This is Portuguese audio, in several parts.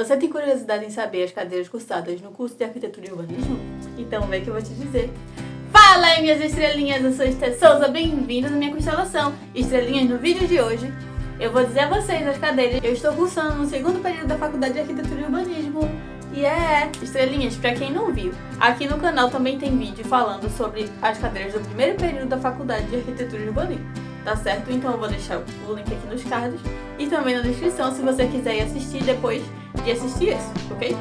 Você tem curiosidade em saber as cadeiras cursadas no curso de Arquitetura e Urbanismo? Então vem que eu vou te dizer. Fala aí, minhas estrelinhas, eu sou Esther Souza, bem-vindos à minha constelação. Estrelinhas, no vídeo de hoje eu vou dizer a vocês as cadeiras que eu estou cursando no segundo período da Faculdade de Arquitetura e Urbanismo. Estrelinhas, pra quem não viu, aqui no canal também tem vídeo falando sobre as cadeiras do primeiro período da Faculdade de Arquitetura e Urbanismo, tá certo? Então eu vou deixar o link aqui nos cards e também na descrição se você quiser ir assistir depois de assistir esse, ok?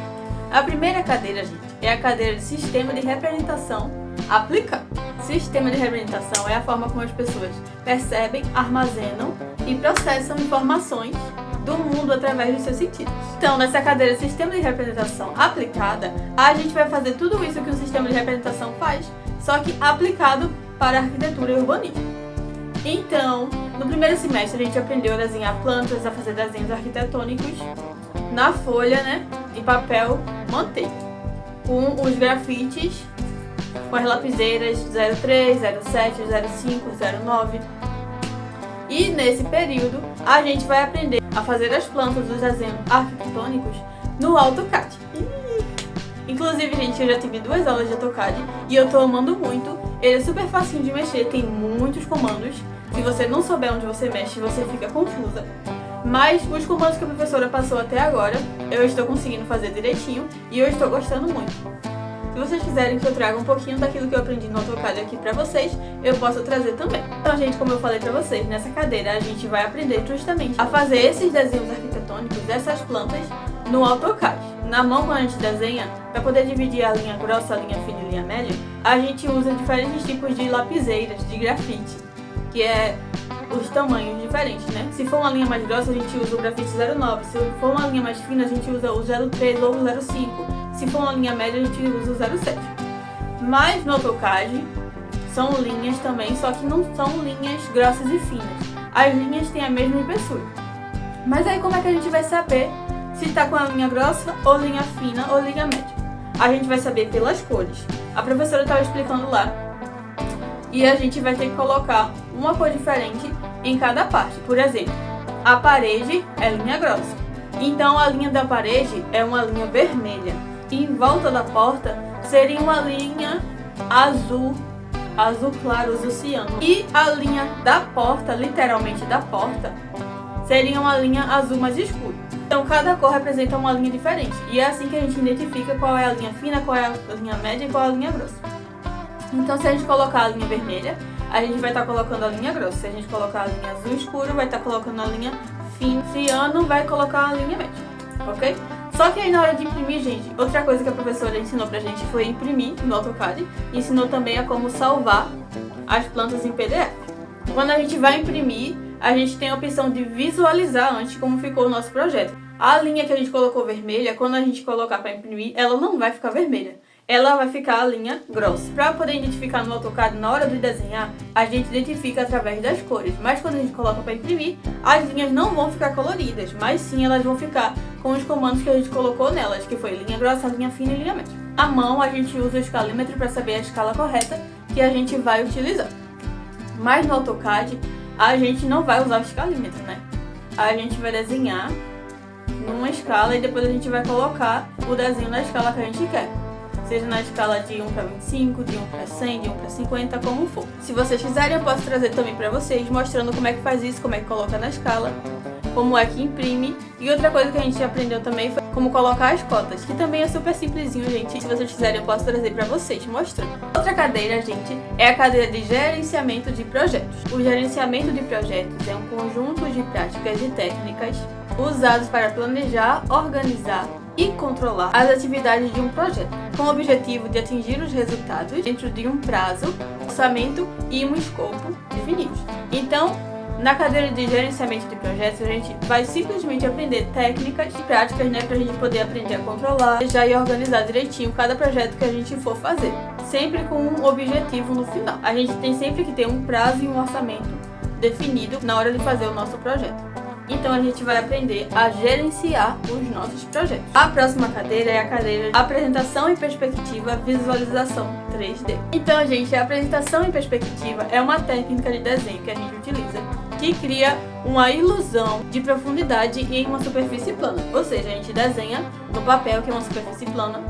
A primeira cadeira, gente, é a cadeira de Sistema de Representação Aplicado. Sistema de representação é a forma como as pessoas percebem, armazenam e processam informações do mundo através dos seus sentidos. Então, nessa cadeira de Sistema de Representação Aplicada, a gente vai fazer tudo isso que o sistema de representação faz, só que aplicado para arquitetura e urbanismo. Então, no primeiro semestre a gente aprendeu a desenhar plantas, a fazer desenhos arquitetônicos na folha, de papel manteiga, com os grafites, com as lapiseiras 03, 07, 05, 09. E nesse período a gente vai aprender a fazer as plantas dos desenhos arquitetônicos no AutoCAD. Inclusive, gente, eu já tive 2 aulas de AutoCAD e eu tô amando muito. Ele é super facinho de mexer, tem muitos comandos. Se você não souber onde você mexe, você fica confusa. Mas os comandos que a professora passou até agora, eu estou conseguindo fazer direitinho e eu estou gostando muito. Se vocês quiserem que eu traga um pouquinho daquilo que eu aprendi no AutoCAD aqui pra vocês, eu posso trazer também. Então, gente, como eu falei pra vocês, nessa cadeira a gente vai aprender justamente a fazer esses desenhos arquitetônicos dessas plantas no AutoCAD. Na mão, quando a gente desenha, para poder dividir a linha grossa, a linha fina e a linha média, a gente usa diferentes tipos de lapiseiras, de grafite, que é os tamanhos diferentes, Se for uma linha mais grossa, a gente usa o grafite 09. Se for uma linha mais fina, a gente usa o 03 ou o 05. Se for uma linha média, a gente usa o 07. Mas no AutoCAD são linhas também, só que não são linhas grossas e finas. As linhas têm a mesma espessura. Mas aí como é que a gente vai saber se está com a linha grossa, ou linha fina, ou linha média? A gente vai saber pelas cores. A professora estava explicando lá. E a gente vai ter que colocar uma cor diferente em cada parte. Por exemplo, a parede é linha grossa. Então a linha da parede é uma linha vermelha. E em volta da porta seria uma linha azul claro, azul ciano. E a linha da porta, literalmente da porta, seria uma linha azul mais escuro. Então cada cor representa uma linha diferente. E é assim que a gente identifica qual é a linha fina, qual é a linha média e qual é a linha grossa. Então se a gente colocar a linha vermelha, a gente vai estar colocando a linha grossa. Se a gente colocar a linha azul escuro, vai estar colocando a linha fina. Ciano vai colocar a linha média, ok? Só que aí na hora de imprimir, gente, outra coisa que a professora ensinou pra gente foi imprimir no AutoCAD. Ensinou também a como salvar as plantas em PDF. Quando a gente vai imprimir, a gente tem a opção de visualizar antes como ficou o nosso projeto. A linha que a gente colocou vermelha, quando a gente colocar para imprimir, ela não vai ficar vermelha. Ela vai ficar a linha grossa. Para poder identificar no AutoCAD na hora de desenhar, a gente identifica através das cores. Mas quando a gente coloca para imprimir, as linhas não vão ficar coloridas, mas sim elas vão ficar com os comandos que a gente colocou nelas, que foi linha grossa, linha fina e linha média. À mão, a gente usa o escalímetro para saber a escala correta que a gente vai utilizar. Mas no AutoCAD, a gente não vai usar o escalímetro, A gente vai desenhar numa escala e depois a gente vai colocar o desenho na escala que a gente quer. Seja na escala de 1 para 25, de 1 para 100, de 1 para 50, como for. Se vocês quiserem, eu posso trazer também para vocês, mostrando como é que faz isso, como é que coloca na escala, como é que imprime. E outra coisa que a gente aprendeu também foi como colocar as cotas, que também é super simplesinho, gente. Se vocês quiserem, eu posso trazer para vocês, mostrando. Outra cadeira, gente, é a cadeira de gerenciamento de projetos. O gerenciamento de projetos é um conjunto de práticas e técnicas usados para planejar, organizar e controlar as atividades de um projeto, com o objetivo de atingir os resultados dentro de um prazo, orçamento e um escopo definidos. Então, na cadeira de gerenciamento de projetos, a gente vai simplesmente aprender técnicas e práticas, pra gente poder aprender a controlar, já e organizar direitinho cada projeto que a gente for fazer, sempre com um objetivo no final. A gente tem sempre que ter um prazo e um orçamento definido na hora de fazer o nosso projeto. Então a gente vai aprender a gerenciar os nossos projetos. A próxima cadeira é a cadeira de Apresentação em Perspectiva, Visualização 3D. Então, gente, a apresentação em perspectiva é uma técnica de desenho que a gente utiliza que cria uma ilusão de profundidade em uma superfície plana. Ou seja, a gente desenha no papel que é uma superfície plana,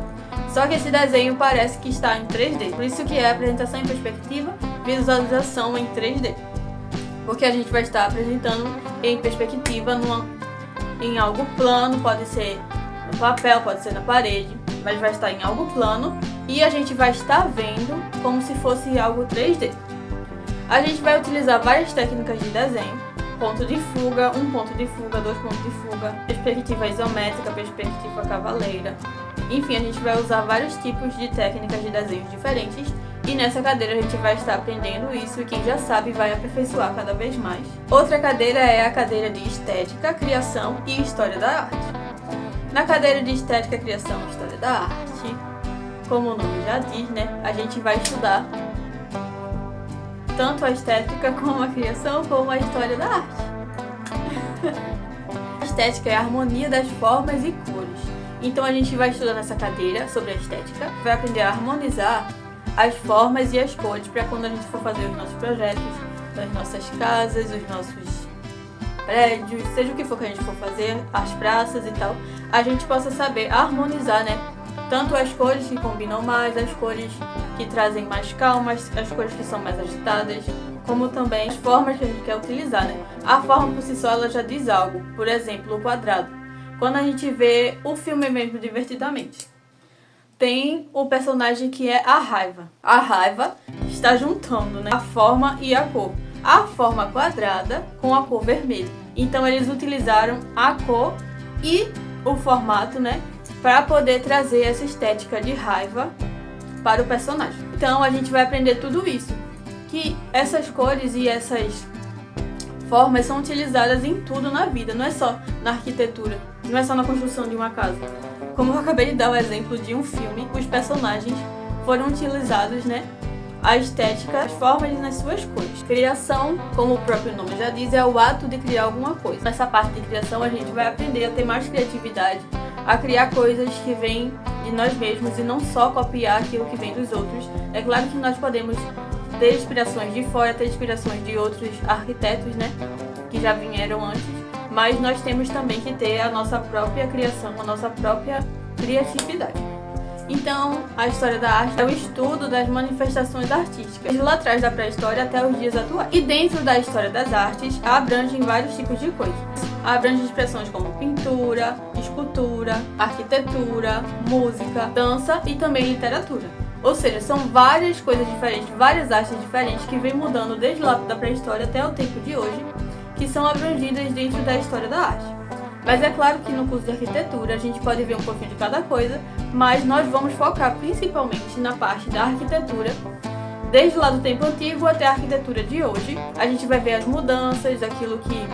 só que esse desenho parece que está em 3D. Por isso que é apresentação em perspectiva, visualização em 3D. Porque a gente vai estar apresentando em perspectiva em algo plano, pode ser no papel, pode ser na parede, mas vai estar em algo plano e a gente vai estar vendo como se fosse algo 3D. A gente vai utilizar várias técnicas de desenho: ponto de fuga, um ponto de fuga, dois pontos de fuga, perspectiva isométrica, perspectiva cavaleira. Enfim, a gente vai usar vários tipos de técnicas de desenhos diferentes e nessa cadeira a gente vai estar aprendendo isso e quem já sabe vai aperfeiçoar cada vez mais. Outra cadeira é a cadeira de Estética, Criação e História da Arte. Na cadeira de Estética, Criação e História da Arte, como o nome já diz, né, a gente vai estudar tanto a estética como a criação, como a história da arte. A estética é a harmonia das formas e cores. Então a gente vai estudar nessa cadeira sobre a estética, vai aprender a harmonizar as formas e as cores para quando a gente for fazer os nossos projetos, as nossas casas, os nossos prédios, seja o que for que a gente for fazer, as praças e tal, a gente possa saber harmonizar, né? Tanto as cores que combinam mais, as cores que trazem mais calmas, as cores que são mais agitadas, como também as formas que a gente quer utilizar, né? A forma por si só ela já diz algo. Por exemplo, o quadrado. Quando a gente vê o filme mesmo Divertidamente, tem o personagem que é a raiva. A raiva está juntando, né, a forma e a cor. A forma quadrada com a cor vermelha. Então eles utilizaram a cor e o formato, né, para poder trazer essa estética de raiva para o personagem. Então a gente vai aprender tudo isso, que essas cores e essas formas são utilizadas em tudo na vida, não é só na arquitetura, não é só na construção de uma casa. Como eu acabei de dar o exemplo de um filme, os personagens foram utilizados, né, a estética, as formas nas suas cores. Criação, como o próprio nome já diz, é o ato de criar alguma coisa. Nessa parte de criação a gente vai aprender a ter mais criatividade, a criar coisas que vêm de nós mesmos e não só copiar aquilo que vem dos outros. É claro que nós podemos ter inspirações de fora, ter inspirações de outros arquitetos, né, que já vieram antes, mas nós temos também que ter a nossa própria criação, a nossa própria criatividade. Então, a história da arte é o estudo das manifestações artísticas, desde lá atrás da pré-história até os dias atuais. E dentro da história das artes, abrangem vários tipos de coisas. Abrange expressões como pintura, escultura, arquitetura, música, dança e também literatura. Ou seja, são várias coisas diferentes, várias artes diferentes que vêm mudando desde lá da pré-história até o tempo de hoje, que são abrangidas dentro da história da arte. Mas é claro que no curso de arquitetura a gente pode ver um pouquinho de cada coisa, mas nós vamos focar principalmente na parte da arquitetura, desde lá do tempo antigo até a arquitetura de hoje. A gente vai ver as mudanças, aquilo que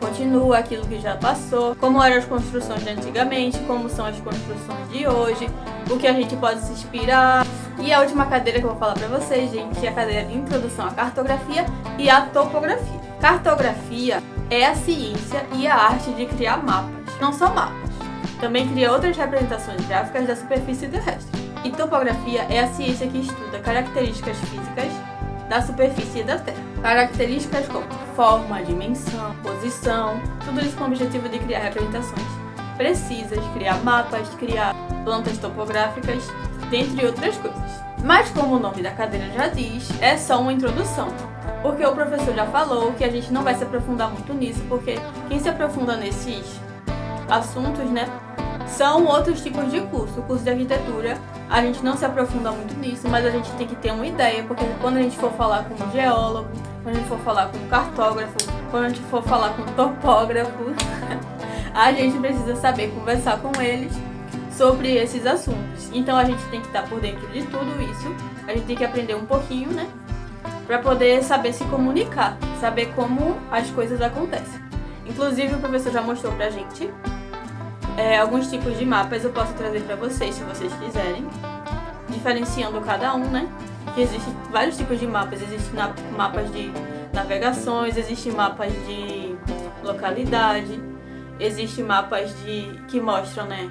continua, aquilo que já passou, como eram as construções de antigamente, como são as construções de hoje, o que a gente pode se inspirar. E a última cadeira que eu vou falar pra vocês, gente, é a cadeira de Introdução à Cartografia e à Topografia. Cartografia é a ciência e a arte de criar mapas. Não só mapas, também cria outras representações gráficas da superfície terrestre. E topografia é a ciência que estuda características físicas da superfície da Terra. Características como forma, dimensão, posição, tudo isso com o objetivo de criar representações precisas, criar mapas, criar plantas topográficas, dentre outras coisas. Mas como o nome da cadeira já diz, é só uma introdução. Porque o professor já falou que a gente não vai se aprofundar muito nisso, porque quem se aprofunda nesses assuntos, né, são outros tipos de curso. O curso de arquitetura, a gente não se aprofunda muito nisso, mas a gente tem que ter uma ideia, porque quando a gente for falar com um geólogo, quando a gente for falar com um cartógrafo, quando a gente for falar com um topógrafo, a gente precisa saber conversar com eles sobre esses assuntos. Então a gente tem que estar por dentro de tudo isso, a gente tem que aprender um pouquinho, né, para poder saber se comunicar, saber como as coisas acontecem. Inclusive o professor já mostrou pra gente alguns tipos de mapas, eu posso trazer para vocês se vocês quiserem, diferenciando cada um, né? Que existem vários tipos de mapas, existem mapas de navegações, existem mapas de localidade, existem mapas que mostram, né,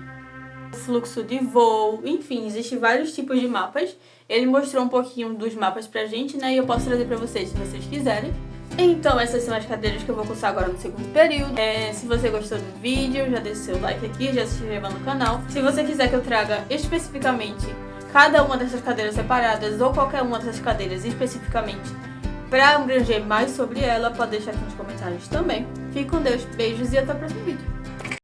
fluxo de voo, enfim, existem vários tipos de mapas. Ele mostrou um pouquinho dos mapas pra gente, né, e eu posso trazer pra vocês se vocês quiserem. Então essas são as cadeiras que eu vou cursar agora no segundo período. Se você gostou do vídeo, já deixa seu like aqui, já se inscreva no canal. Se você quiser que eu traga especificamente cada uma dessas cadeiras separadas ou qualquer uma dessas cadeiras especificamente para abranger mais sobre ela, pode deixar aqui nos comentários também. Fique com Deus, beijos e até o próximo vídeo.